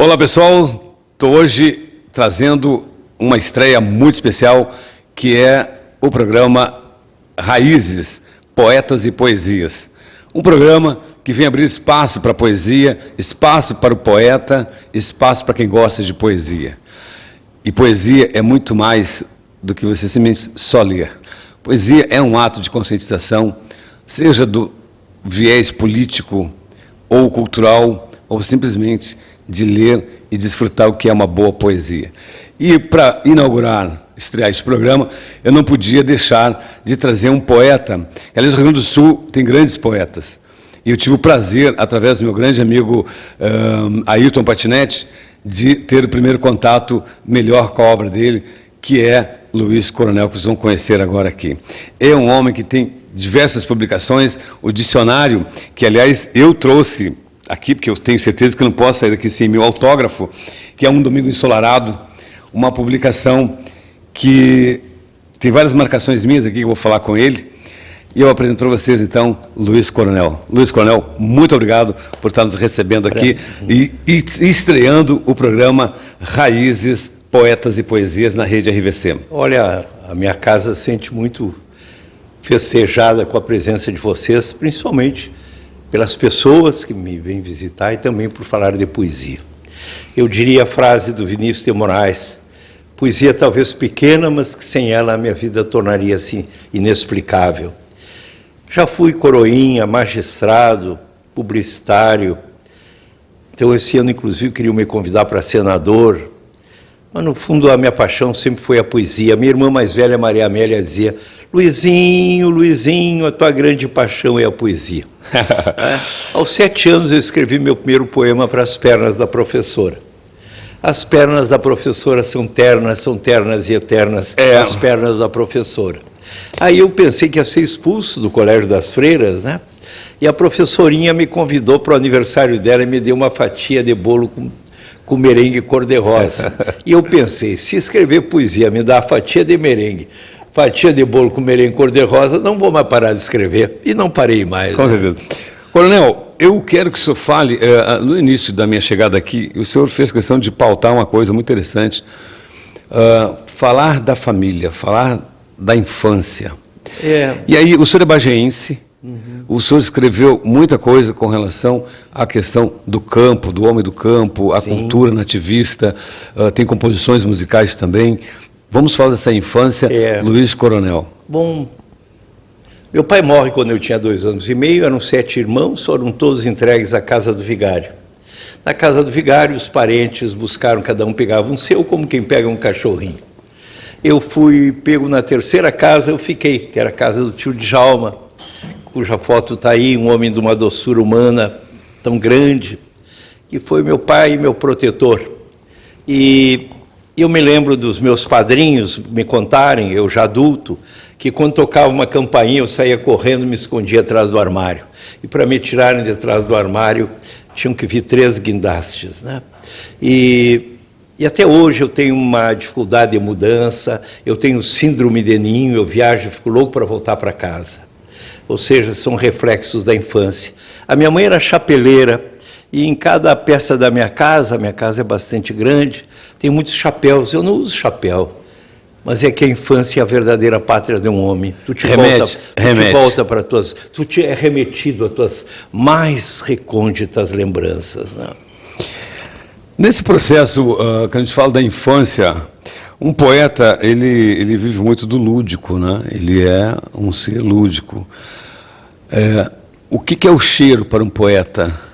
Olá pessoal, estou hoje trazendo uma estreia muito especial que é o programa Raízes, Poetas e Poesias. Um programa que vem abrir espaço para a poesia, espaço para o poeta, espaço para quem gosta de poesia. E poesia é muito mais do que você simplesmente só ler. Poesia é um ato de conscientização, seja do viés político ou cultural, ou simplesmente de ler e desfrutar o que é uma boa poesia. E para estrear esse programa, eu não podia deixar de trazer um poeta. Aliás, o Rio Grande do Sul tem grandes poetas. E eu tive o prazer, através do meu grande amigo Ailton Patinetti, de ter o primeiro contato melhor com a obra dele, que é Luiz Coronel, que vocês vão conhecer agora aqui. É um homem que tem diversas publicações, o dicionário, que, aliás, eu trouxe aqui, porque eu tenho certeza que não posso sair daqui sem meu autógrafo, que é Um Domingo Ensolarado, uma publicação que tem várias marcações minhas aqui, que eu vou falar com ele, e eu apresento para vocês, então, Luiz Coronel. Luiz Coronel, muito obrigado por estar nos recebendo aqui e estreando o programa Raízes, Poetas e Poesias na Rede RVC. Olha, a minha casa se sente muito festejada com a presença de vocês, principalmente pelas pessoas que me vêm visitar e também por falar de poesia. Eu diria a frase do Vinícius de Moraes: poesia talvez pequena, mas que sem ela a minha vida tornaria-se inexplicável. Já fui coroinha, magistrado, publicitário. Então, esse ano, inclusive, queriam me convidar para senador. Mas, no fundo, a minha paixão sempre foi a poesia. Minha irmã mais velha, Maria Amélia, dizia: Luizinho, Luizinho, a tua grande paixão é a poesia. Aos 7 anos, eu escrevi meu primeiro poema para as pernas da professora. As pernas da professora são ternas e eternas, as pernas da professora. Aí eu pensei que ia ser expulso do Colégio das Freiras, né? E a professorinha me convidou para o aniversário dela e me deu uma fatia de bolo com merengue cor-de-rosa. E eu pensei, se escrever poesia me dá a fatia de merengue, fatia de bolo com merengue cor-de-rosa, não vou mais parar de escrever. E não parei mais. Com certeza. Coronel, eu quero que o senhor fale, no início da minha chegada aqui, o senhor fez questão de pautar uma coisa muito interessante, falar da família, falar da infância. E aí, o senhor é bagéense, o senhor escreveu muita coisa com relação à questão do campo, do homem do campo, a cultura nativista, tem composições musicais também. Vamos falar dessa infância, Luiz Coronel. Bom, meu pai morre quando eu tinha 2 anos e meio, eram 7 irmãos, foram todos entregues à casa do vigário. Na casa do vigário, os parentes buscaram, cada um pegava um seu, como quem pega um cachorrinho. Eu fui pego na terceira casa, eu fiquei, que era a casa do tio Djalma, cuja foto está aí, um homem de uma doçura humana tão grande, que foi meu pai e meu protetor. E eu me lembro dos meus padrinhos me contarem, eu já adulto, que quando tocava uma campainha eu saía correndo e me escondia atrás do armário. E para me tirarem de trás do armário, tinham que vir 3 guindastes, né? E até hoje eu tenho uma dificuldade de mudança, eu tenho síndrome de ninho, eu viajo e fico louco para voltar para casa. Ou seja, são reflexos da infância. A minha mãe era chapeleira, e em cada peça da minha casa é bastante grande, tem muitos chapéus. Eu não uso chapéu, mas é que a infância é a verdadeira pátria de um homem. Tu volta para tuas, é remetido às tuas mais recônditas lembranças, né? Nesse processo, que a gente fala da infância, um poeta, ele vive muito do lúdico, né? Ele é um ser lúdico. O que é o cheiro para um poeta?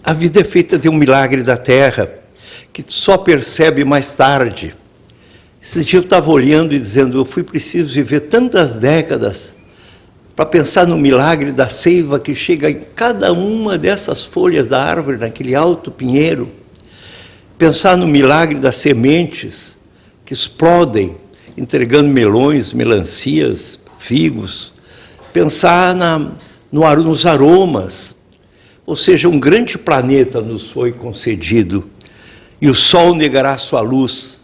A vida é feita de um milagre da terra, que tu só percebe mais tarde. Esse dia eu estava olhando e dizendo, eu fui preciso viver tantas décadas para pensar no milagre da seiva que chega em cada uma dessas folhas da árvore, naquele alto pinheiro. Pensar no milagre das sementes que explodem, entregando melões, melancias, figos. Pensar nos aromas. Ou seja, um grande planeta nos foi concedido, e o sol negará sua luz,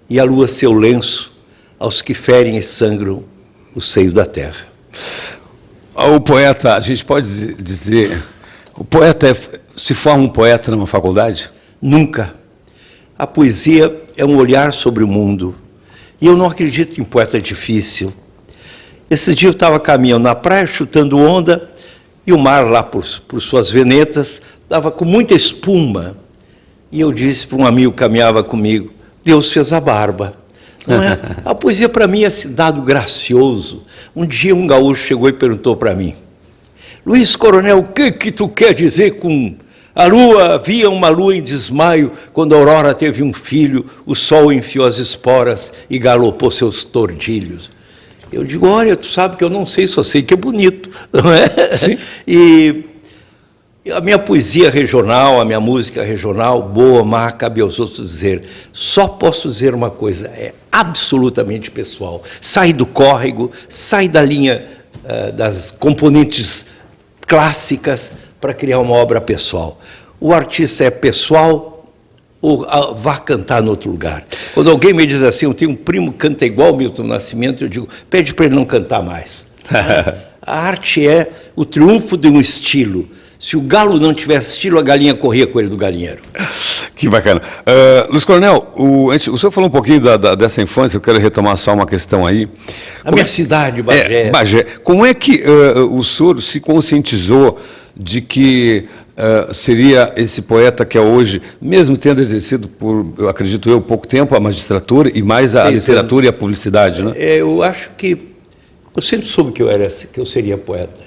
e a lua seu lenço, aos que ferem e sangram o seio da terra. O poeta, a gente pode dizer, o poeta se forma um poeta numa faculdade? Nunca. A poesia é um olhar sobre o mundo. E eu não acredito em poeta difícil. Esses dias eu estava caminhando na praia, chutando onda, e o mar lá por suas venetas estava com muita espuma. E eu disse para um amigo que caminhava comigo, Deus fez a barba. Não é? A poesia para mim é esse dado gracioso. Um dia um gaúcho chegou e perguntou para mim, Luiz Coronel, o que tu quer dizer com a lua? Havia uma lua em desmaio, quando a aurora teve um filho, o sol enfiou as esporas e galopou seus tordilhos. Eu digo, olha, tu sabe que eu não sei, só sei que é bonito, não é? Sim. E a minha poesia regional, a minha música regional, boa, má, cabe aos outros dizer. Só posso dizer uma coisa, é absolutamente pessoal. Sai do córrego, sai da linha das componentes clássicas para criar uma obra pessoal. O artista é pessoal ou vá cantar em outro lugar. Quando alguém me diz assim, eu tenho um primo que canta igual Milton Nascimento, eu digo, pede para ele não cantar mais. A arte é o triunfo de um estilo. Se o galo não tivesse estilo, a galinha corria com ele do galinheiro. Que bacana. Luiz Coronel, o senhor falou um pouquinho dessa infância, eu quero retomar só uma questão aí. A minha cidade, Bagé. Bagé. Como é que o senhor se conscientizou de que seria esse poeta que é hoje, mesmo tendo exercido por, eu acredito eu, pouco tempo a magistratura e mais a literatura e a publicidade, né? Eu acho que eu sempre soube que eu seria poeta.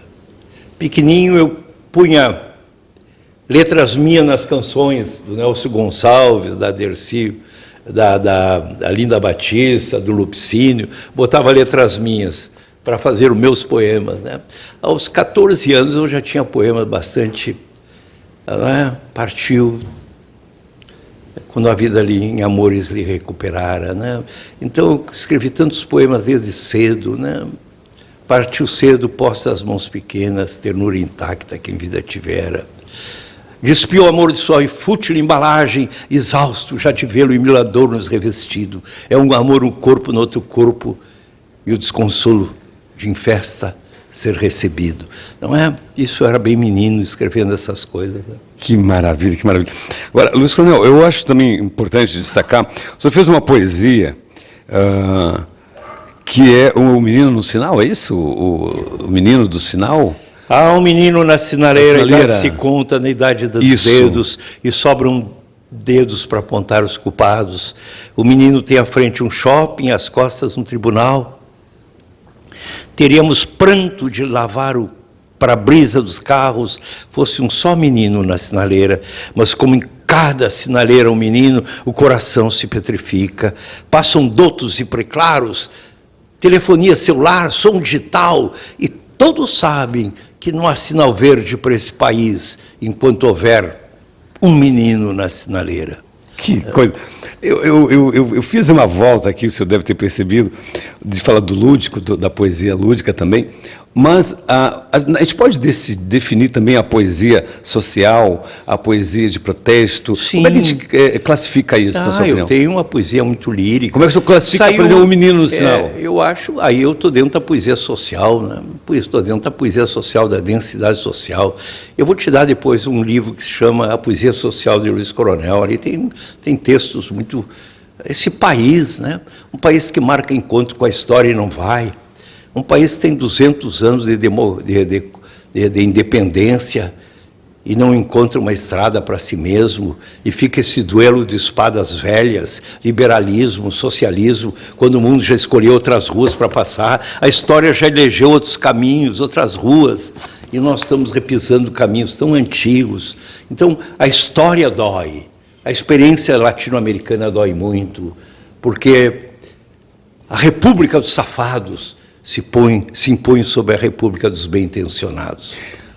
Pequenininho eu punha letras minhas nas canções do Nelson Gonçalves, da Dercy, da Linda Batista, do Lupicínio, botava letras minhas para fazer os meus poemas, né? Aos 14 anos eu já tinha poemas bastante... Partiu quando a vida ali em amores lhe recuperara, né? Então eu escrevi tantos poemas desde cedo, né? Partiu cedo, posta as mãos pequenas, ternura intacta quem vida tivera. Despiu o amor de sua fútil embalagem, exausto, já de vê-lo em mil adornos revestido. É um amor, um corpo no outro corpo, e o desconsolo de em festa ser recebido. Não é? Isso era bem menino, escrevendo essas coisas. Né? Que maravilha, que maravilha. Agora, Luiz Coronel, eu acho também importante destacar, o senhor fez uma poesia... que é o Menino no Sinal, é isso? O Menino do Sinal? Há um menino na sinaleira, idade se conta na idade dos dedos, e sobram dedos para apontar os culpados. O menino tem à frente um shopping, às costas um tribunal. Teríamos pranto de lavar o para-brisa dos carros, fosse um só menino na sinaleira, mas como em cada sinaleira um menino, o coração se petrifica. Passam doutos e preclaros, telefonia celular, som digital, e todos sabem que não há sinal verde para esse país enquanto houver um menino na sinaleira. Que coisa! Eu fiz uma volta aqui, o senhor deve ter percebido, de falar do lúdico, da poesia lúdica também, mas a gente pode definir também a poesia social, a poesia de protesto. Sim. Como é que a gente classifica isso, na sua opinião? Eu tenho uma poesia muito lírica. Como é que o senhor classifica, por exemplo, o Menino no Sinal? Eu acho, aí eu estou dentro da poesia social, né? Estou dentro da poesia social, da densidade social. Eu vou te dar depois um livro que se chama A Poesia Social de Luiz Coronel. Ali tem textos muito... Esse país, né? Um país que marca encontro com a história e não vai. Um país que tem 200 anos de independência e não encontra uma estrada para si mesmo, e fica esse duelo de espadas velhas, liberalismo, socialismo, quando o mundo já escolheu outras ruas para passar, a história já elegeu outros caminhos, outras ruas, e nós estamos repisando caminhos tão antigos. Então, a história dói, a experiência latino-americana dói muito, porque a República dos Safados se impõe sobre a República dos Bem-Intencionados.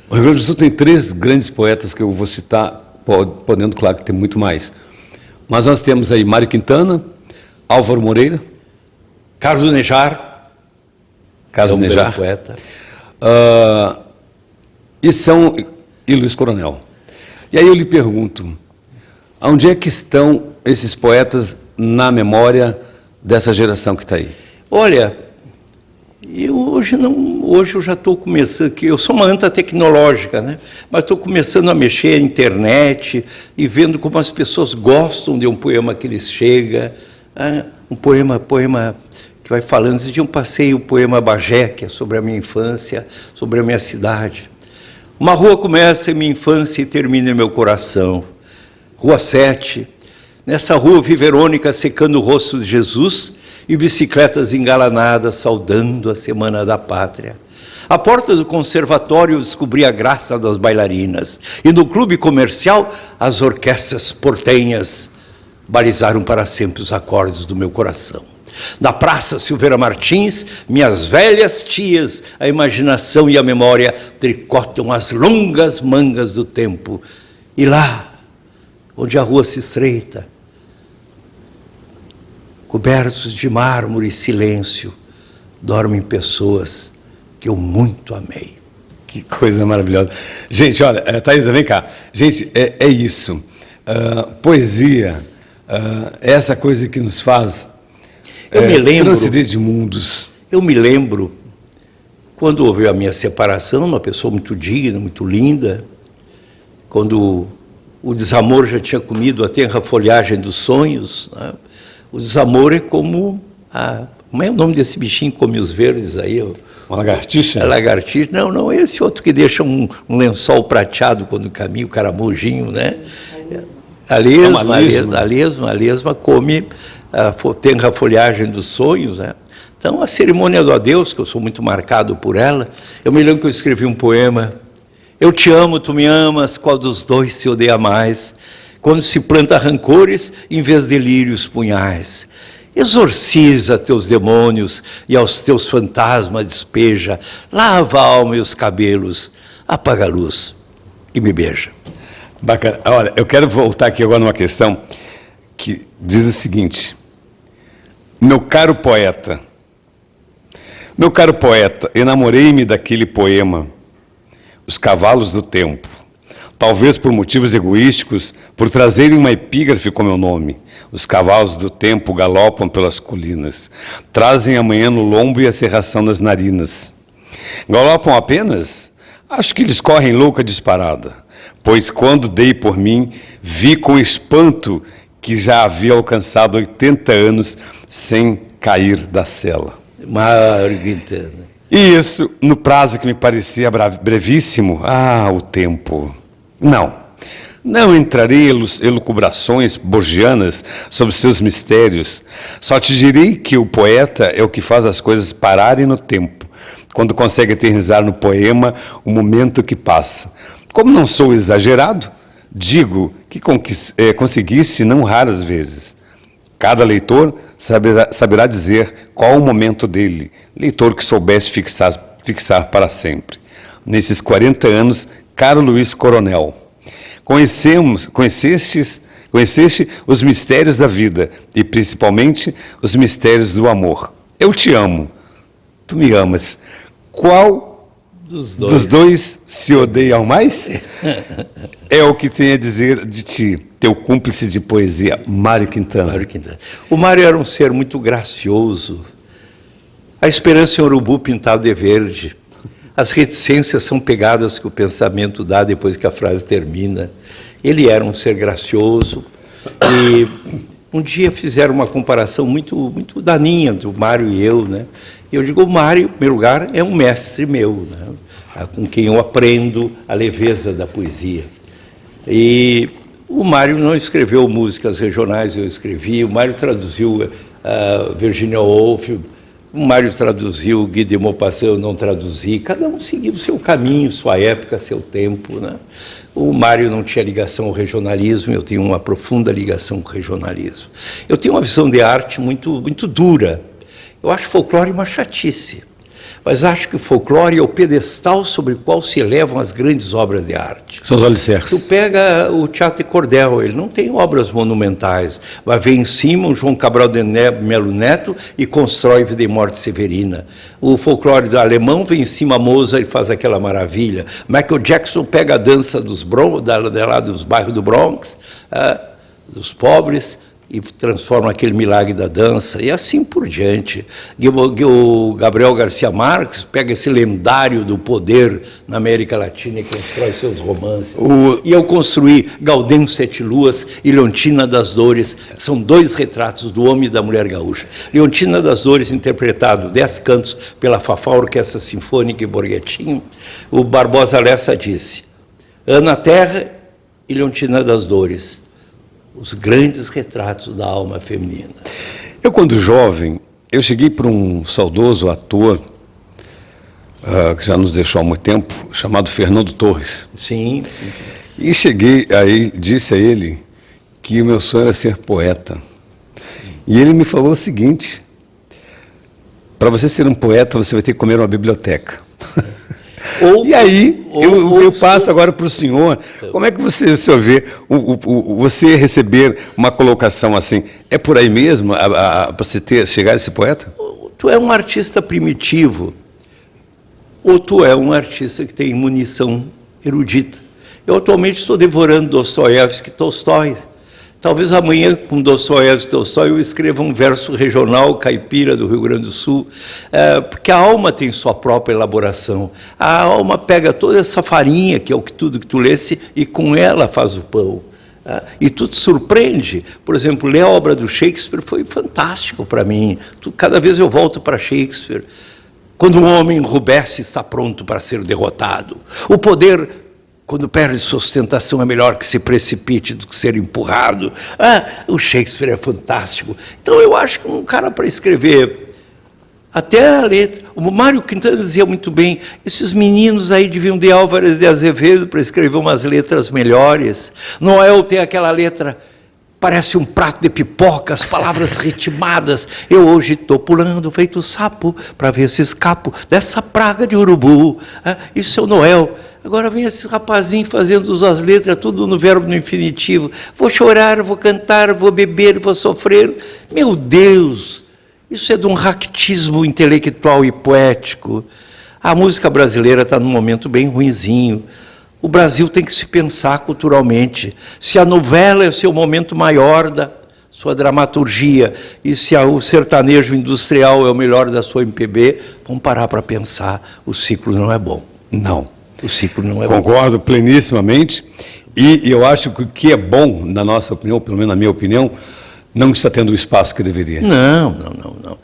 O Rio Grande do Sul tem 3 grandes poetas que eu vou citar, podendo, claro, que tem muito mais. Mas nós temos aí Mário Quintana, Álvaro Moreira, Carlos Nejar, poeta, e Luiz Coronel. E aí eu lhe pergunto, onde é que estão esses poetas na memória dessa geração que está aí? Olha, E hoje eu já estou começando, que eu sou uma anta tecnológica, né? Mas estou começando a mexer na internet e vendo como as pessoas gostam de um poema que lhes chega, um poema que vai falando. Esse dia eu passei o poema Bagé, que é sobre a minha infância, sobre a minha cidade. Uma rua começa em minha infância e termina em meu coração. Rua 7. Nessa rua eu vi Verônica secando o rosto de Jesus e bicicletas engalanadas saudando a Semana da Pátria. À porta do conservatório eu descobri a graça das bailarinas. E no clube comercial, as orquestras portenhas balizaram para sempre os acordes do meu coração. Na Praça Silveira Martins, minhas velhas tias, a imaginação e a memória tricotam as longas mangas do tempo. E lá, onde a rua se estreita, cobertos de mármore e silêncio, dormem pessoas que eu muito amei. Que coisa maravilhosa. Gente, olha, Thaisa, vem cá. Gente, é isso. Poesia, essa coisa que nos faz transcender de mundos. Eu me lembro, quando houve a minha separação, uma pessoa muito digna, muito linda, quando o desamor já tinha comido a tenra folhagem dos sonhos, né? O desamor é como como é o nome desse bichinho que come os verdes aí? Uma lagartixa? A lagartixa. Não, esse outro que deixa um lençol prateado quando caminha, o caramujinho, né? A lesma come a tenra folhagem dos sonhos, né? Então, a cerimônia do adeus, que eu sou muito marcado por ela, eu me lembro que eu escrevi um poema. Eu te amo, tu me amas, qual dos dois se odeia mais? Quando se planta rancores, em vez de lírios punhais. Exorciza teus demônios e aos teus fantasmas despeja. Lava a alma e os cabelos, apaga a luz e me beija. Bacana. Olha, eu quero voltar aqui agora numa questão que diz o seguinte. Meu caro poeta, enamorei-me daquele poema, Os Cavalos do Tempo. Talvez por motivos egoísticos, por trazerem uma epígrafe com meu nome. Os cavalos do tempo galopam pelas colinas, trazem a manhã no lombo e a cerração das narinas. Galopam apenas? Acho que eles correm louca disparada, pois quando dei por mim, vi com espanto que já havia alcançado 80 anos sem cair da sela. Margarida. E isso, no prazo que me parecia brevíssimo, o tempo. Não entrarei em elucubrações borgianas sobre seus mistérios. Só te direi que o poeta é o que faz as coisas pararem no tempo, quando consegue eternizar no poema o momento que passa. Como não sou exagerado, digo que conseguisse não raras vezes. Cada leitor saberá dizer qual o momento dele, leitor que soubesse fixar para sempre. Nesses 40 anos, caro Luiz Coronel, conheceste os mistérios da vida e, principalmente, os mistérios do amor. Eu te amo, tu me amas. Qual dos dois se odeiam mais? É o que tem a dizer de ti, teu cúmplice de poesia, Mário Quintana. O Mário era um ser muito gracioso. A esperança em urubu pintado de verde. As reticências são pegadas que o pensamento dá depois que a frase termina. Ele era um ser gracioso e um dia fizeram uma comparação muito daninha entre o Mário e eu, né? E eu digo, o Mário, em primeiro lugar, é um mestre meu, né? Com quem eu aprendo a leveza da poesia. E o Mário não escreveu músicas regionais, eu escrevi. O Mário traduziu Virginia Woolf. O Mário traduziu Guy de Maupassant, eu não traduzi. Cada um seguiu o seu caminho, sua época, seu tempo, né? O Mário não tinha ligação ao regionalismo, eu tenho uma profunda ligação com o regionalismo. Eu tenho uma visão de arte muito dura. Eu acho folclore uma chatice, mas acho que o folclore é o pedestal sobre o qual se elevam as grandes obras de arte. São os alicerces. Tu pega o Teatro de Cordel, ele não tem obras monumentais. Vai ver em cima o João Cabral de Melo Neto e constrói Vida e Morte Severina. O folclore do alemão vem em cima Mozart e faz aquela maravilha. Michael Jackson pega a dança dos bairros do Bronx, dos pobres, e transforma aquele milagre da dança, e assim por diante. O Gabriel Garcia Marques pega esse lendário do poder na América Latina e constrói seus romances. E eu construí Gaudêncio Sete Luas e Leontina das Dores, são 2 retratos do homem e da mulher gaúcha. Leontina das Dores, interpretado 10 cantos pela Fafá Orquestra Sinfônica e Borghettini. O Barbosa Lessa disse: Ana Terra e Leontina das Dores, os grandes retratos da alma feminina. Eu, quando jovem, eu cheguei para um saudoso ator, que já nos deixou há muito tempo, chamado Fernando Torres. Sim. E cheguei aí, disse a ele que o meu sonho era ser poeta. E ele me falou o seguinte: para você ser um poeta, você vai ter que comer uma biblioteca. E aí, eu passo agora para o senhor, como é que o senhor vê você receber uma colocação assim? É por aí mesmo, para você chegar a esse poeta? Tu é um artista primitivo, ou tu é um artista que tem munição erudita. Eu atualmente estou devorando Dostoiévski e Tolstói. Talvez amanhã, com Dostoiévski e Tolstói, eu escreva um verso regional caipira do Rio Grande do Sul, porque a alma tem sua própria elaboração. A alma pega toda essa farinha, que é tudo que tu lesse, e com ela faz o pão. E tu te surpreende. Por exemplo, ler a obra do Shakespeare foi fantástico para mim. Cada vez eu volto para Shakespeare. Quando um homem enrubesce, está pronto para ser derrotado. O poder, quando perde sustentação, é melhor que se precipite do que ser empurrado. O Shakespeare é fantástico. Então eu acho que um cara para escrever até a letra... O Mário Quintana dizia muito bem, esses meninos aí deviam de Álvares de Azevedo para escrever umas letras melhores. Noel tem aquela letra, parece um prato de pipoca, as palavras ritmadas. Eu hoje estou pulando feito sapo para ver se escapo dessa praga de urubu. Isso é o Noel. Agora vem esse rapazinho fazendo as letras, tudo no verbo no infinitivo. Vou chorar, vou cantar, vou beber, vou sofrer. Meu Deus, isso é de um raquitismo intelectual e poético. A música brasileira está num momento bem ruinzinho. O Brasil tem que se pensar culturalmente. Se a novela é o seu momento maior da sua dramaturgia e se o sertanejo industrial é o melhor da sua MPB, vamos parar para pensar. O ciclo não é bom. Não. O ciclo não é bom. Concordo plenissimamente. E eu acho que o que é bom, na nossa opinião, pelo menos na minha opinião, não está tendo o espaço que deveria. Não.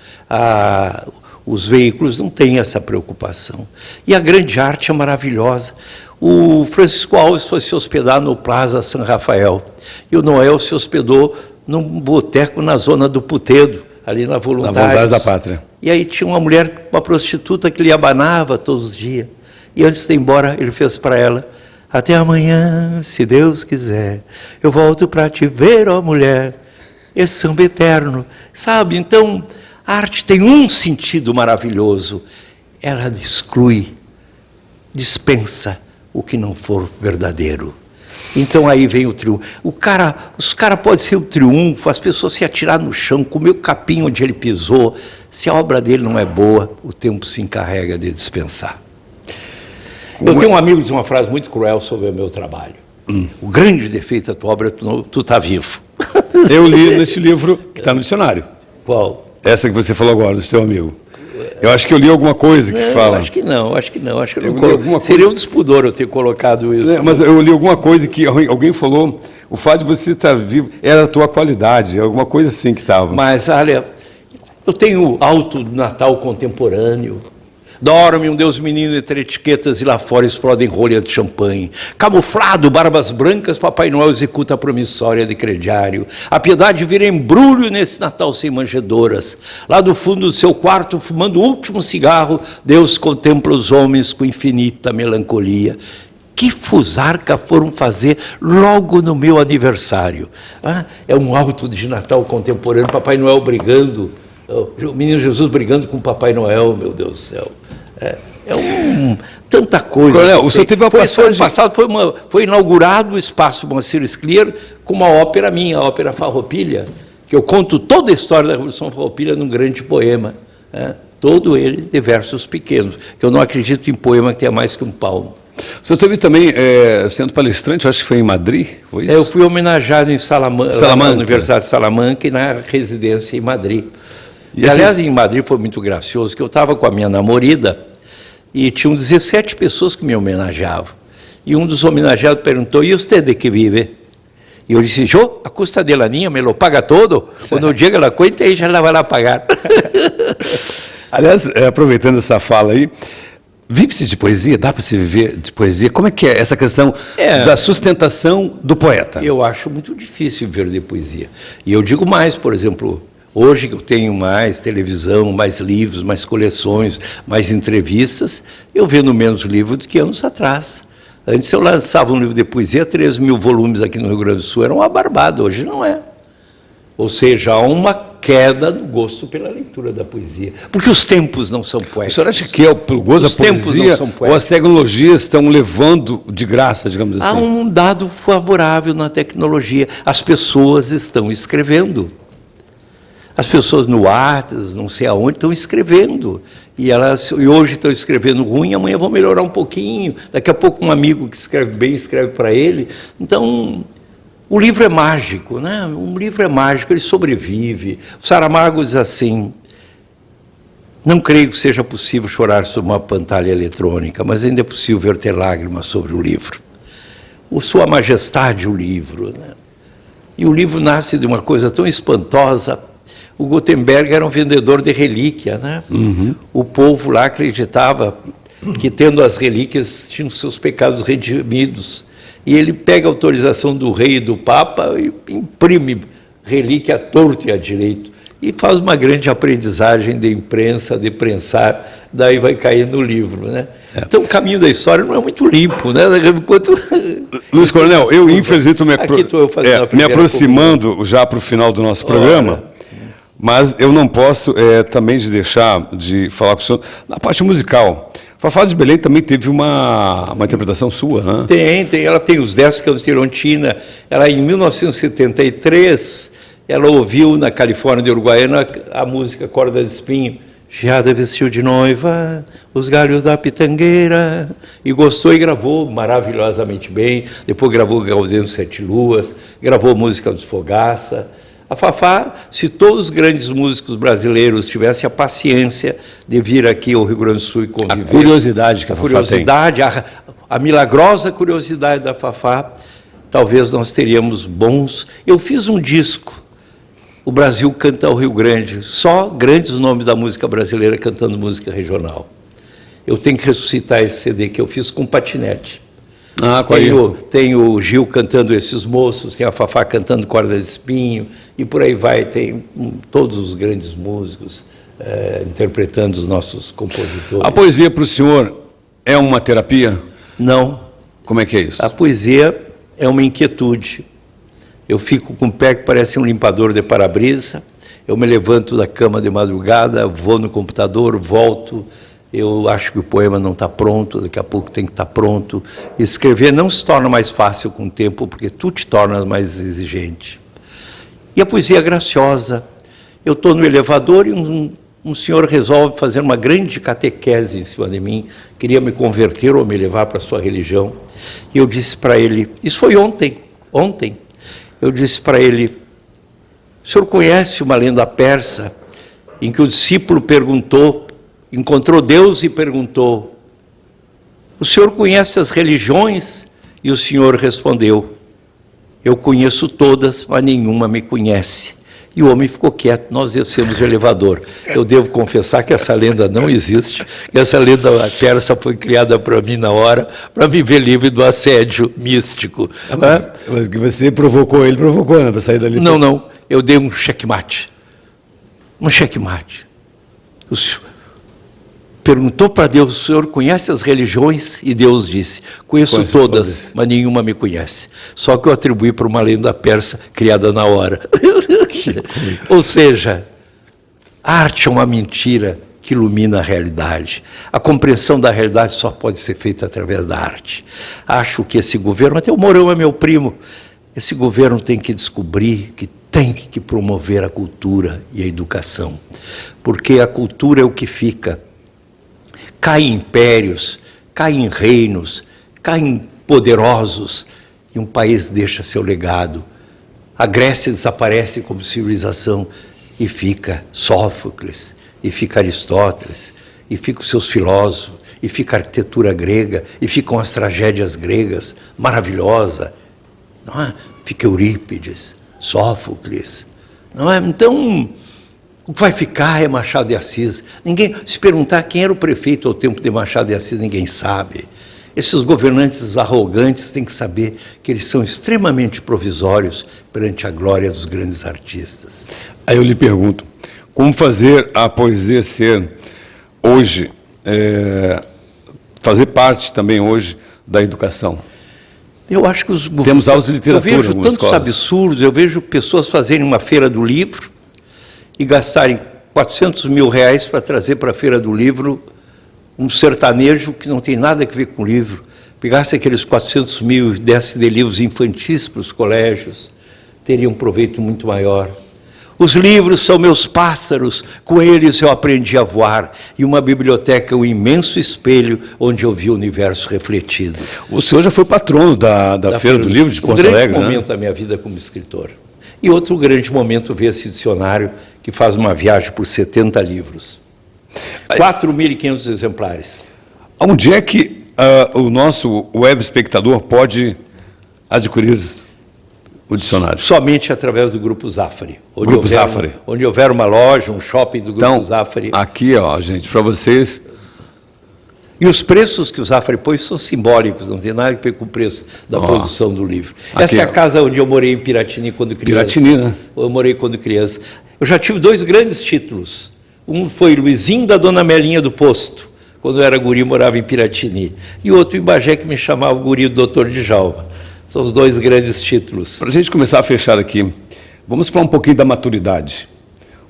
Os veículos não têm essa preocupação. E a grande arte é maravilhosa. O Francisco Alves foi se hospedar no Plaza San Rafael. E o Noel se hospedou num boteco na zona do Putedo, ali na Voluntários. Na Voluntários da Pátria. E aí tinha uma mulher, uma prostituta, que lhe abanava todos os dias. E antes de ir embora, ele fez para ela: até amanhã, se Deus quiser, eu volto para te ver, ó mulher. Esse samba eterno, sabe? Então, a arte tem um sentido maravilhoso. Ela exclui, dispensa o que não for verdadeiro. Então aí vem o triunfo. Os caras podem ser o triunfo, as pessoas se atirar no chão, comer o capim onde ele pisou. Se a obra dele não é boa, o tempo se encarrega de dispensar. Eu tenho um amigo que diz uma frase muito cruel sobre o meu trabalho. O grande defeito da tua obra é tu tá vivo. Eu li nesse livro que está no dicionário. Qual? Essa que você falou agora, do seu amigo. Eu acho que eu li alguma coisa que fala. Acho que não. Seria um despudor eu ter colocado isso. Mas eu li alguma coisa que alguém falou, o fato de você estar vivo era a tua qualidade, alguma coisa assim que estava. Mas, olha, eu tenho alto Natal contemporâneo. Dorme um Deus menino entre etiquetas e lá fora explodem rolhas de champanhe. Camuflado, barbas brancas, Papai Noel executa a promissória de crediário. A piedade vira embrulho nesse Natal sem manjedoras. Lá do fundo do seu quarto, fumando o último cigarro, Deus contempla os homens com infinita melancolia. Que fusarca foram fazer logo no meu aniversário? É um alto de Natal contemporâneo, Papai Noel brigando, o menino Jesus brigando com o Papai Noel, meu Deus do céu. Tanta coisa. Coronel, o senhor teve uma passagem... Ano passado foi inaugurado o Espaço Moacir Scliar com uma ópera minha, a ópera Farroupilha, que eu conto toda a história da Revolução Farroupilha num grande poema. Todo ele de versos pequenos, que eu não acredito em poema que tenha mais que um palmo. O senhor teve também, sendo palestrante, eu acho que foi em Madrid, foi isso? Eu fui homenageado em Salamanca, Salamanca. na Universidade de Salamanca e na residência em Madrid. E aliás, em Madrid foi muito gracioso, que eu estava com a minha namorada e tinham 17 pessoas que me homenageavam. E um dos homenageados perguntou, e você de que vive? E eu disse, yo, a custa de la niña me lo paga todo. Quando chega ela conta, aí já ela vai lá pagar. Aliás, aproveitando essa fala aí, vive-se de poesia? Dá para se viver de poesia? Como é que é essa questão da sustentação do poeta? Eu acho muito difícil viver de poesia. E eu digo mais, por exemplo, hoje que eu tenho mais televisão, mais livros, mais coleções, mais entrevistas, eu vendo menos livros do que anos atrás. Antes eu lançava um livro de poesia, 3.000 volumes aqui no Rio Grande do Sul, era uma barbada, hoje não é. Ou seja, há uma queda do gosto pela leitura da poesia, porque os tempos não são poéticos. O senhor acha que é pelo gosto da poesia ou as tecnologias estão levando de graça, digamos assim? Há um dado favorável na tecnologia, as pessoas estão escrevendo. As pessoas no WhatsApp, não sei aonde, estão escrevendo. E hoje estão escrevendo ruim, amanhã vão melhorar um pouquinho. Daqui a pouco um amigo que escreve bem, escreve para ele. Então, o livro é mágico, né? Um livro é mágico, ele sobrevive. O Saramago diz assim, não creio que seja possível chorar sobre uma pantalha eletrônica, mas ainda é possível verter lágrimas sobre o livro. O Sua Majestade, o livro, né? E o livro nasce de uma coisa tão espantosa. O Gutenberg era um vendedor de relíquia, né? Uhum. O povo lá acreditava que, tendo as relíquias, tinham seus pecados redimidos. E ele pega a autorização do rei e do papa e imprime relíquia à torto e à direito. E faz uma grande aprendizagem de imprensa, de prensar, daí vai cair no livro, né? Então o caminho da história não é muito limpo, né? Enquanto... Luiz Coronel, eu infelizmente me aproximando já para o final do nosso programa. Mas eu não posso também deixar de falar com o senhor na parte musical. Fafá de Belém também teve uma interpretação sua, né? Tem. Ela tem os 10 cantos de Tirontina. Ela, em 1973, ela ouviu na Califórnia de Uruguaiana a música Corda de Espinho. Geada vestiu de noiva os galhos da pitangueira. E gostou e gravou maravilhosamente bem. Depois gravou Gaudêncio Sete Luas, gravou música dos Fogaça. A Fafá, se todos os grandes músicos brasileiros tivessem a paciência de vir aqui ao Rio Grande do Sul e conviver... A curiosidade que a Fafá tem. A milagrosa curiosidade da Fafá, talvez nós teríamos bons... Eu fiz um disco, O Brasil Canta ao Rio Grande, só grandes nomes da música brasileira cantando música regional. Eu tenho que ressuscitar esse CD que eu fiz com patinete. Tem o Gil cantando Esses Moços, tem a Fafá cantando Corda de Espinho, e por aí vai, tem todos os grandes músicos interpretando os nossos compositores. A poesia para o senhor é uma terapia? Não. Como é que é isso? A poesia é uma inquietude. Eu fico com o pé que parece um limpador de para-brisa, eu me levanto da cama de madrugada, vou no computador, volto... Eu acho que o poema não está pronto, daqui a pouco tem que estar pronto. Escrever não se torna mais fácil com o tempo, porque tu te tornas mais exigente. E a poesia é graciosa. Eu estou no elevador e um senhor resolve fazer uma grande catequese em cima de mim, queria me converter ou me levar para a sua religião. E eu disse para ele, isso foi ontem, eu disse para ele, o senhor conhece uma lenda persa em que o discípulo encontrou Deus e perguntou, o senhor conhece as religiões? E o senhor respondeu, eu conheço todas, mas nenhuma me conhece. E o homem ficou quieto, nós descemos o elevador. Eu devo confessar que essa lenda não existe, que essa lenda persa foi criada para mim na hora, para me ver livre do assédio místico. Mas que você provocou, ele provocou, né, para sair dali? Não, eu dei um checkmate. O senhor perguntou para Deus, o senhor conhece as religiões? E Deus disse, conheço todas, mas nenhuma me conhece. Só que eu atribuí para uma lenda persa criada na hora. Ou seja, a arte é uma mentira que ilumina a realidade. A compreensão da realidade só pode ser feita através da arte. Acho que esse governo, até o Mourão é meu primo, esse governo tem que descobrir que tem que promover a cultura e a educação. Porque a cultura é o que fica. Cai em impérios, cai em reinos, caem poderosos e um país deixa seu legado. A Grécia desaparece como civilização e fica Sófocles, e fica Aristóteles, e ficam os seus filósofos, e fica a arquitetura grega, e ficam as tragédias gregas, maravilhosa, não é? Fica Eurípides, Sófocles, não é? Então, o que vai ficar é Machado de Assis. Ninguém, se perguntar quem era o prefeito ao tempo de Machado de Assis, ninguém sabe. Esses governantes arrogantes têm que saber que eles são extremamente provisórios perante a glória dos grandes artistas. Aí eu lhe pergunto, como fazer a poesia ser hoje, fazer parte também hoje da educação? Eu acho que temos aulas de literatura. Eu vejo tantos absurdos, eu vejo pessoas fazerem uma feira do livro e gastarem 400 mil reais para trazer para a feira do livro um sertanejo que não tem nada a ver com o livro. Pegasse aqueles 400 mil e desse de livros infantis para os colégios, teria um proveito muito maior. Os livros são meus pássaros, com eles eu aprendi a voar, e uma biblioteca é um imenso espelho onde eu vi o universo refletido. O senhor já foi patrono da Feira do Livro de Porto Alegre, Um grande momento da minha vida como escritor. E outro grande momento ver esse dicionário que faz uma viagem por 70 livros. 4.500 exemplares. Onde é que o nosso web espectador pode adquirir o dicionário? Somente através do Grupo Zafari. Grupo Zafari. Onde houver uma loja, um shopping do Grupo Zafari. Aqui, ó, gente, para vocês. E os preços que o Zafari pôs são simbólicos, não tem nada a ver com o preço da produção do livro. Aqui, essa é a casa onde eu morei em Piratini quando criança. Piratini, né? Eu morei quando criança. Eu já tive 2 grandes títulos. Um foi Luizinho da Dona Melinha do Posto, quando eu era guri, morava em Piratini. E outro em Bagé, que me chamava o guri do Doutor Djalma. São os 2 grandes títulos. Para a gente começar a fechar aqui, vamos falar um pouquinho da maturidade.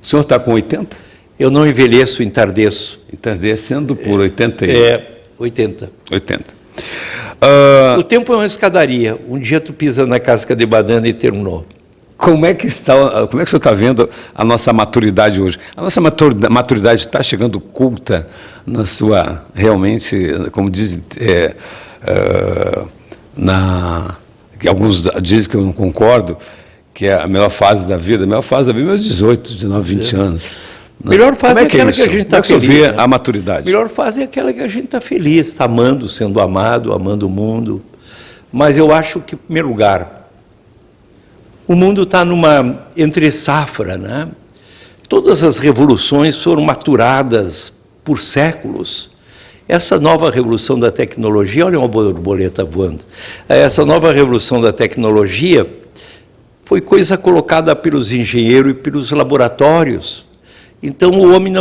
O senhor está com 80? Eu não envelheço, entardeço. Entardecendo por 80? 80. 80. O tempo é uma escadaria. Um dia tu pisa na casca de banana e terminou. Como é que o senhor está vendo a nossa maturidade hoje? A nossa maturidade está chegando culta na sua, realmente, como dizem, que alguns dizem que eu não concordo, que é a melhor fase da vida. A melhor fase da vida é meus 18, 19, 20 anos. Melhor fase é aquela que a gente está feliz. Como é que você vê a maturidade? Melhor fase é aquela que a gente está feliz, está amando, sendo amado, amando o mundo. Mas eu acho que, em primeiro lugar, o mundo está numa entre-safra, né? Todas as revoluções foram maturadas por séculos. Essa nova revolução da tecnologia, olha uma borboleta voando, essa nova revolução da tecnologia foi coisa colocada pelos engenheiros e pelos laboratórios. Então o homem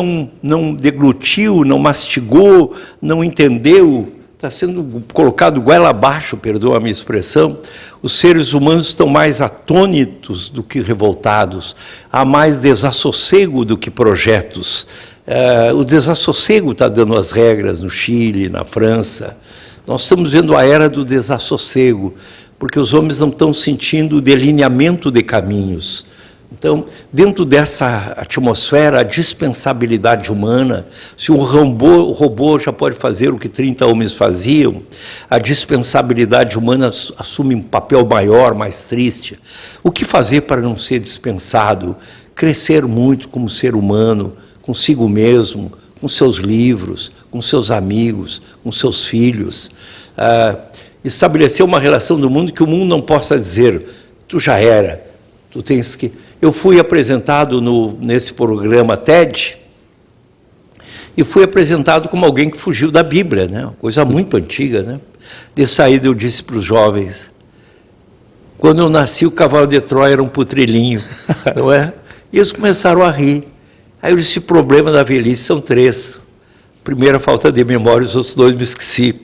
não deglutiu, não mastigou, não entendeu, está sendo colocado goela abaixo, perdoa a minha expressão. Os seres humanos estão mais atônitos do que revoltados, há mais desassossego do que projetos. O desassossego está dando as regras no Chile, na França. Nós estamos vendo a era do desassossego, porque os homens não estão sentindo o delineamento de caminhos. Então, dentro dessa atmosfera, a dispensabilidade humana, se um robô já pode fazer o que 30 homens faziam, a dispensabilidade humana assume um papel maior, mais triste. O que fazer para não ser dispensado? Crescer muito como ser humano, consigo mesmo, com seus livros, com seus amigos, com seus filhos. Estabelecer uma relação do mundo que o mundo não possa dizer, tu já era, tu tens que... Eu fui apresentado nesse programa TED, e fui apresentado como alguém que fugiu da Bíblia, né? Uma coisa muito antiga, né? De saída eu disse para os jovens, quando eu nasci o cavalo de Troia era um putrelinho, não é? E eles começaram a rir. Aí eu disse, o problema da velhice são 3. Primeiro, a falta de memória, os outros 2 me esqueci.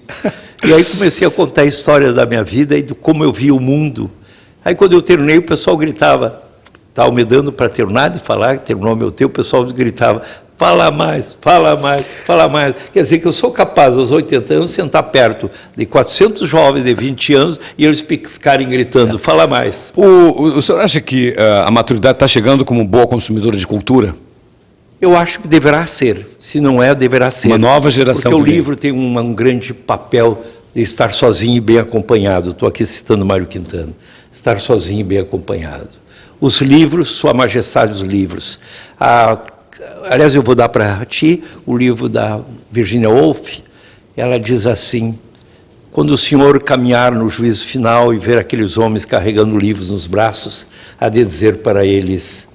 E aí comecei a contar a história da minha vida e de como eu via o mundo. Aí quando eu terminei, o pessoal gritava, estava me dando para terminar de falar, terminou meu tempo, o pessoal gritava, fala mais, fala mais, fala mais. Quer dizer que eu sou capaz, aos 80 anos, sentar perto de 400 jovens de 20 anos e eles ficarem gritando, fala mais. O senhor acha que a maturidade está chegando como boa consumidora de cultura? Eu acho que deverá ser, se não é, deverá ser. Uma nova geração. Porque o livro tem um grande papel de estar sozinho e bem acompanhado. Estou aqui citando Mário Quintana. Estar sozinho e bem acompanhado. Os livros, Sua Majestade os livros. Aliás, eu vou dar para ti o livro da Virginia Woolf. Ela diz assim: quando o senhor caminhar no juízo final e ver aqueles homens carregando livros nos braços, há de dizer para eles,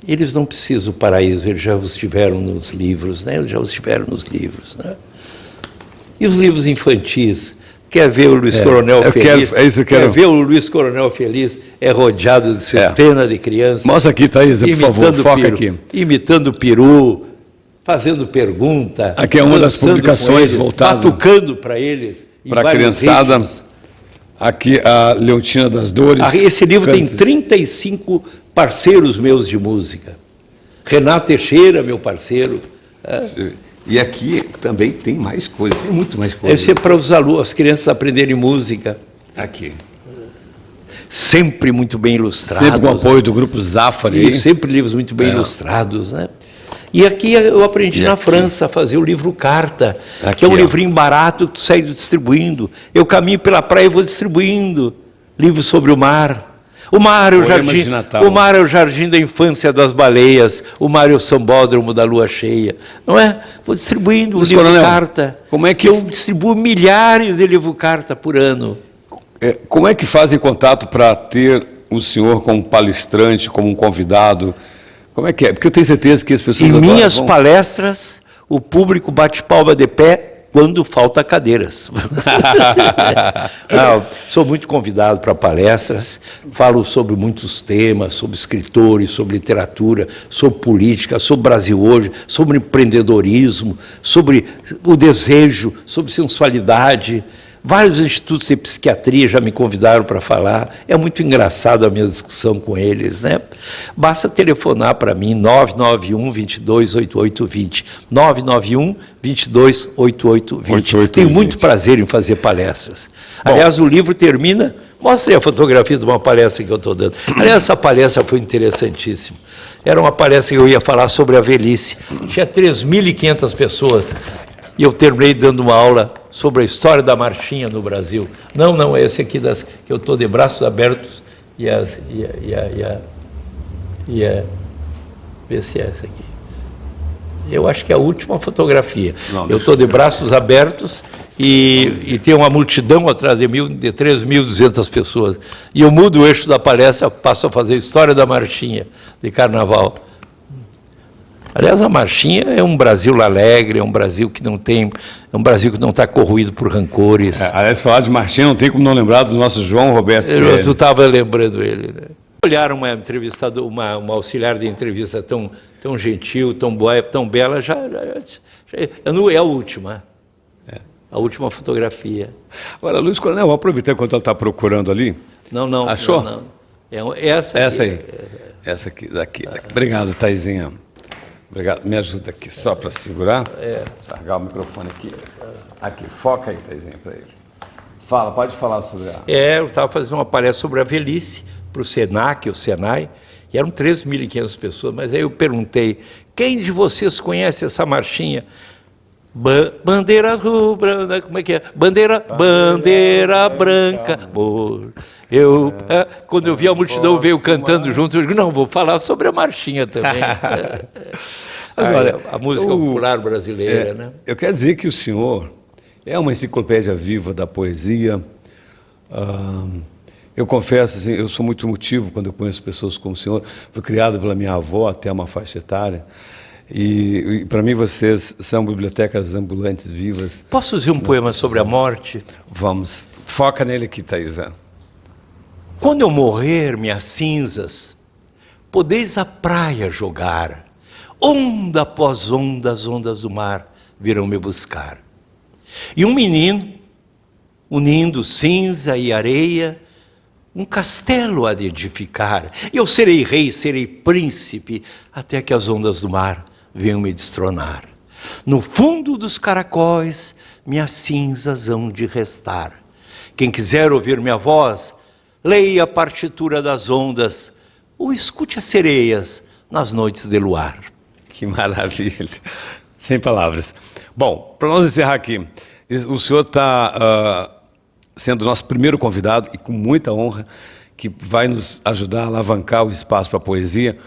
eles não precisam do paraíso, eles já os tiveram nos livros, né? Eles já os tiveram nos livros, né? E os livros infantis? Quer ver o Luiz Coronel Feliz? Quer ver o Luiz Coronel Feliz? É rodeado de centenas de crianças. Mostra aqui, Thaís, por favor, foca aqui. Imitando o peru, fazendo pergunta. Aqui é uma das publicações voltadas. Batucando para eles. Para a criançada. Ritmos. Aqui, a Leontina das Dores. Esse livro tem 35 parceiros meus de música. Renato Teixeira, meu parceiro. E aqui também tem mais coisa, tem muito mais coisa. Deve ser para os alunos, as crianças aprenderem música. Aqui. Sempre muito bem ilustrados. Sempre com o apoio do Grupo Zafari. E sempre livros muito bem ilustrados, né? E aqui eu aprendi na França a fazer o livro Carta, que é um livrinho barato que tu sai distribuindo. Eu caminho pela praia e vou distribuindo livros sobre o mar. O mar é o jardim da infância das baleias, o mar é o sambódromo da lua cheia, não é? Vou distribuindo o livro Carta. Como é que eu distribuo milhares de livro Carta por ano? Como é que fazem contato para ter o senhor como palestrante, como um convidado? Como é que é? Porque eu tenho certeza que as pessoas... Em minhas palestras, o público bate palma de pé quando falta cadeiras. Não, sou muito convidado para palestras, falo sobre muitos temas, sobre escritores, sobre literatura, sobre política, sobre Brasil hoje, sobre empreendedorismo, sobre o desejo, sobre sensualidade. Vários institutos de psiquiatria já me convidaram para falar. É muito engraçado a minha discussão com eles, né? Basta telefonar para mim, 991-228820. 991-228820. Tenho muito prazer em fazer palestras. Aliás, o livro termina... Mostrei a fotografia de uma palestra que eu estou dando. Aliás, essa palestra foi interessantíssima. Era uma palestra que eu ia falar sobre a velhice. Tinha 3.500 pessoas. E eu terminei dando uma aula sobre a história da marchinha no Brasil. Não, é esse aqui que eu estou de braços abertos vê se é essa aqui. Eu acho que é a última fotografia. Eu estou de braços abertos e tem uma multidão atrás de 3.200 pessoas. E eu mudo o eixo da palestra, passo a fazer história da marchinha de carnaval. Aliás, a marchinha é um Brasil alegre, é um Brasil que não está corroído por rancores. Aliás, falar de marchinha não tem como não lembrar do nosso João Roberto Pérez. Tu estava lembrando ele, né? Olhar uma entrevistadora, uma auxiliar de entrevista tão gentil, tão boa, tão bela, é a última. A última fotografia. Agora, Luiz Coronel, vou aproveitar enquanto ela está procurando ali. Não. Achou? Não. Essa aí. Essa aqui, daqui. Obrigado, Thaizinha. Obrigado. Me ajuda aqui só para segurar. Largar o microfone aqui. Aqui, foca aí, Thaizinha, para ele. Pode falar sobre ela. Eu estava fazendo uma palestra sobre a velhice para o Senac, o Senai, e eram 3.500 pessoas, mas aí eu perguntei, quem de vocês conhece essa marchinha? Bandeira rubra, como é que é? Bandeira branca, amor. Quando eu vi a multidão veio cantando junto, eu digo, não, vou falar sobre a marchinha também. Mas olha, a música popular brasileira, né? Eu quero dizer que o senhor é uma enciclopédia viva da poesia. Eu confesso, assim, eu sou muito emotivo quando eu conheço pessoas como o senhor. Fui criado pela minha avó até uma faixa etária. E para mim vocês são bibliotecas ambulantes vivas. Posso dizer um poema sobre a morte? Vamos. Foca nele aqui, Thaisa. Quando eu morrer, minhas cinzas, podeis a praia jogar. Onda após onda, as ondas do mar virão me buscar. E um menino, unindo cinza e areia, um castelo há de edificar. E eu serei rei, serei príncipe, até que as ondas do mar venham me destronar. No fundo dos caracóis, minhas cinzas hão de restar. Quem quiser ouvir minha voz, leia a partitura das ondas, ou escute as sereias nas noites de luar. Que maravilha! Sem palavras. Bom, para nós encerrar aqui, o senhor está sendo nosso primeiro convidado e com muita honra, que vai nos ajudar a alavancar o espaço para a poesia,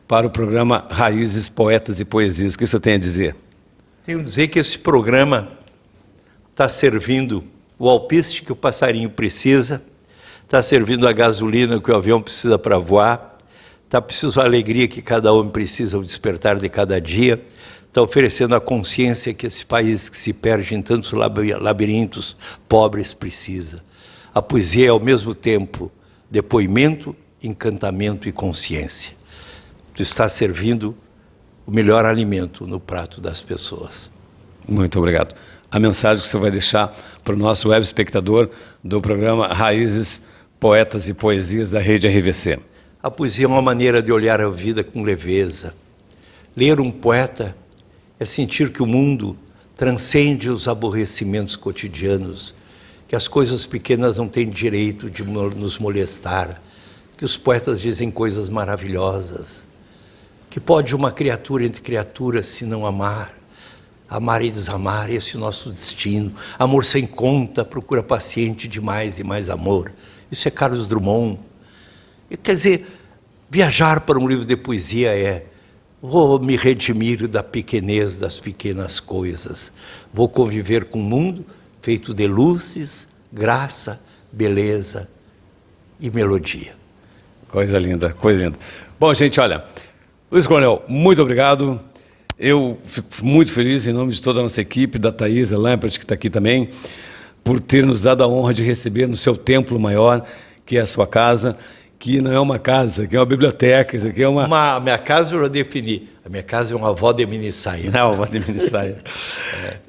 para o programa Raízes, Poetas e Poesias. O que o senhor tem a dizer? Tenho a dizer que esse programa está servindo o alpiste que o passarinho precisa, está servindo a gasolina que o avião precisa para voar, está precisando a alegria que cada homem precisa ao despertar de cada dia, está oferecendo a consciência que esse país que se perde em tantos labirintos pobres precisa. A poesia é ao mesmo tempo depoimento, encantamento e consciência. Tu está servindo o melhor alimento no prato das pessoas. Muito obrigado. A mensagem que o senhor vai deixar para o nosso web espectador do programa Raízes, Poetas e Poesias da Rede RVC. A poesia é uma maneira de olhar a vida com leveza. Ler um poeta é sentir que o mundo transcende os aborrecimentos cotidianos, que as coisas pequenas não têm direito de nos molestar, que os poetas dizem coisas maravilhosas, que pode uma criatura entre criaturas se não amar, amar e desamar, esse é o nosso destino, amor sem conta, procura paciente de mais e mais amor, isso é Carlos Drummond. Quer dizer, viajar para um livro de poesia é: vou me redimir da pequenez das pequenas coisas, vou conviver com um mundo feito de luzes, graça, beleza e melodia. Coisa linda, coisa linda. Bom, gente, olha, Luiz Coronel, muito obrigado. Eu fico muito feliz, em nome de toda a nossa equipe, da Thaisa Lampert, que está aqui também, por ter nos dado a honra de receber no seu templo maior, que é a sua casa, que não é uma casa, que é uma biblioteca, isso aqui é uma... A minha casa eu já defini, a minha casa é uma avó de minissaia. Não, uma avó de minissaia.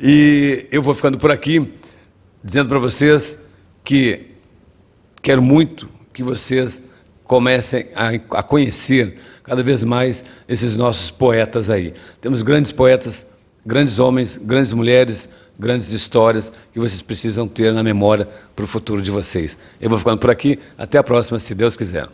E eu vou ficando por aqui, dizendo para vocês que quero muito que vocês comecem a conhecer cada vez mais esses nossos poetas aí. Temos grandes poetas, grandes homens, grandes mulheres, grandes histórias que vocês precisam ter na memória para o futuro de vocês. Eu vou ficando por aqui, até a próxima, se Deus quiser.